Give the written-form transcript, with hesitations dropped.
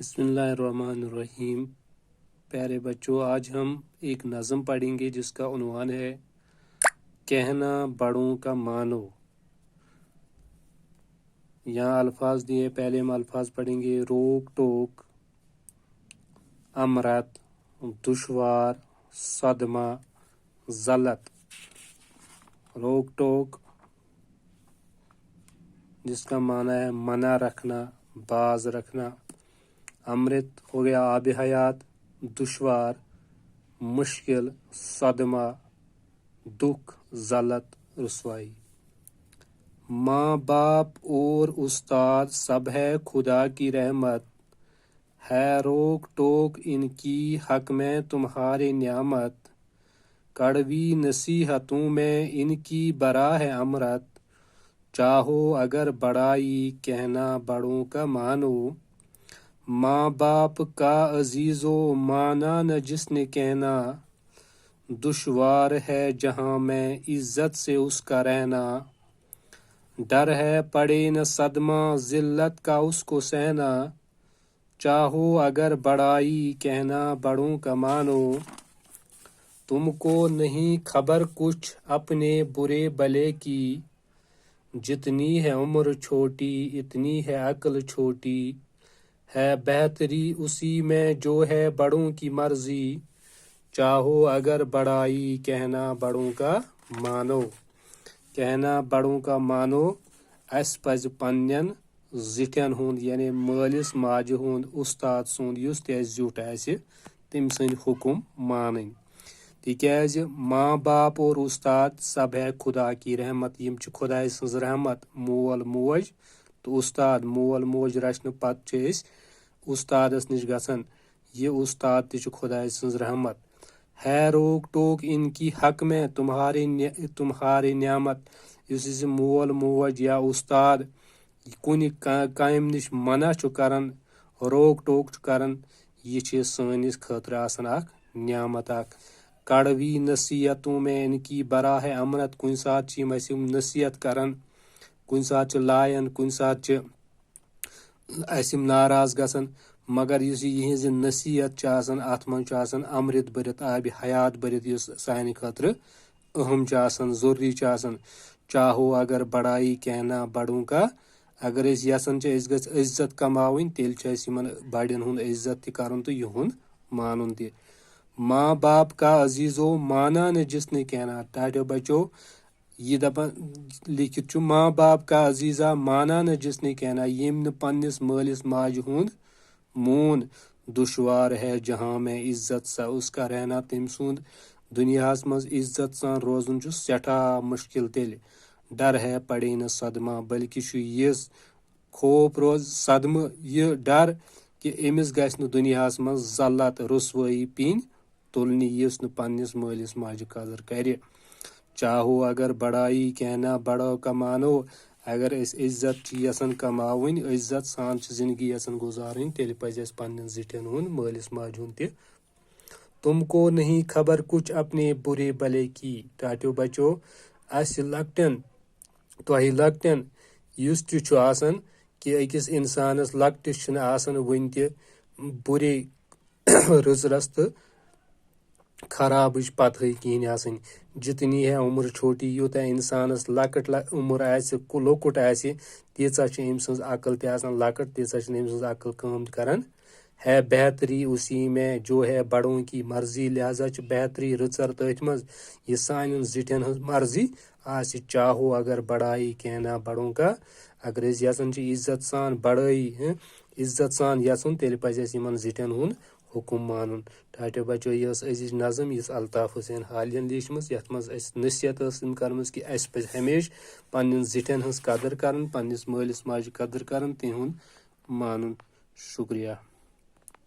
बिस्मिल्लाहिर्रहमानिर्रहीम। प्यारे बच्चों, आज हम एक नज़म पढ़ेंगे जिसका उन्वान है कहना बड़ों का मानो। यहाँ अल्फाज दिए, पहले हम अल्फाज पढ़ेंगे। रोक टोक, अमरत, दुश्वार, सदमा, ज़लत। रोक टोक जिसका माना है मना रखना, बाज रखना। अमृत हो गया आब हयात, दुश्वार मुश्किल, सदमा दुख, ज़लत रुसवाई। माँ बाप और उस्ताद सब है खुदा की रहमत, है रोक टोक इनकी हक में तुम्हारे न्यामत। कड़वी नसीहतों में इनकी बरा है अमरत, चाहो अगर बड़ाई कहना बड़ों का मानो। माँ बाप का अजीजो माना न जिसने कहना, दुश्वार है जहाँ में इज्जत से उसका रहना। डर है पड़े न सदमा जिल्लत का उसको सहना, चाहो अगर बड़ाई कहना बड़ों का मानो। तुमको नहीं खबर कुछ अपने बुरे भले की, जितनी है उम्र छोटी इतनी है अक्ल छोटी। है बेहतरी उसी में जो है बड़ों की मर्जी, चाहो अगर बड़ाई कहना बड़ों का मानो। कहना बड़ों का मानो, अस पज पन्नन जिठन हुंद यानी मालिस माज हुंद, उस्ताद सुंद युस ते जुट आसि तम सन्द हुकुम मानन। तिक्याज माँ बाप और उस्ताद सब है खुदा की रहमत, यम छ खुदा सज रहमत। मोल मोज तो उस्ताद, मोल मोज रचन पत उस्तादस निश गसन, ये उस्ताद तिछ खुदा सज रहमत। है रोक टोक इनकी हक में तुम्हारे न्यामत, इस मोल मोज या उस्ताद कुन काम निश मना छु करन, रोक टोक छु करन, ये सानिस खतर आसन अख न्यामत अख। कड़वी नसीहतों में इनकी बरा है अमरत, कुन सात नसीहत करन, कुन सात लायन, कुन सात असिम नाराज गसन, मगर यह नसीहत अत मन अमृत भरित आब हयात भरित सानि खतर अहम जरूरी। चाहो अगर बड़ाई कहना बड़ों का, अगर यसन इज्जत कमावन तेल बड़न हुंद इज्जत करन तो युहुंद मानुन त। माँ बाप का अजीजो माना न जिसने कहना, टाटो बचो ये दपन लिखित छु माँ बाप का अजीजा माना न जिसने कहना, यम न पन्निस मालिस माज हुंद मून। दुश्वार है जहाँ में इज्जत सा उसका रहना, तम सुंद दुनियास मज इज्जत सान रोजन छु सठा मुश्किल तेल। डर है पड़े न सदमा, बल्कि ये खौफ रोज सदम ये डर कि अमिस गस न दुनियास मज ज़ल्लत रुसवाई पिन तुलनी, यस न पन्निस मालिस माज कदर करे। चाहो अगर बड़ाई कहना बड़ों का मानो, अगर इज्जत यसन कमावन, इज्जत सान जिंदगी यसन गुजारन, तेल पज पन्न जिठन हुंद मालिस माज हुंद त। तुमको नहीं खबर कुछ अपने बुरे भले की, टाटो बचो अस लकटन तोह लकटन युस छु आसन कि अकिस इंसानस लकटिस छन आसन वन त बुरे रस तो खराब पत कहीं आसन। जितनी है उम्र छोटी, यूता इंसानस लकट उम्र लोकुट तीचा अम सज अकल तन लकट, तीचा अम सज अकल काम करन। है बेहतरी उसी में जो है बड़ों की मर्जी, लिहाजा बेहतरी रचर तथ मज ये सान जिठन हज मर्जी आस। चाहो अगर बड़ाई कहना बड़ों का, अगर यसन इज्जत सान बड़ाई इज्जत सान यसन तेल पज जिठन हुंद हुकुम मानुन। टाटो बचो ये अजिज नज़म यस अल्ताफ हुसैन हालियन लिखम, यथ मज नसीहत कर्म कि अस पज हमेश पन्न जिठन हज कदर करन, पन्निस मालिस माज कदर करन, तिहुंद मानुन। शुक्रिया।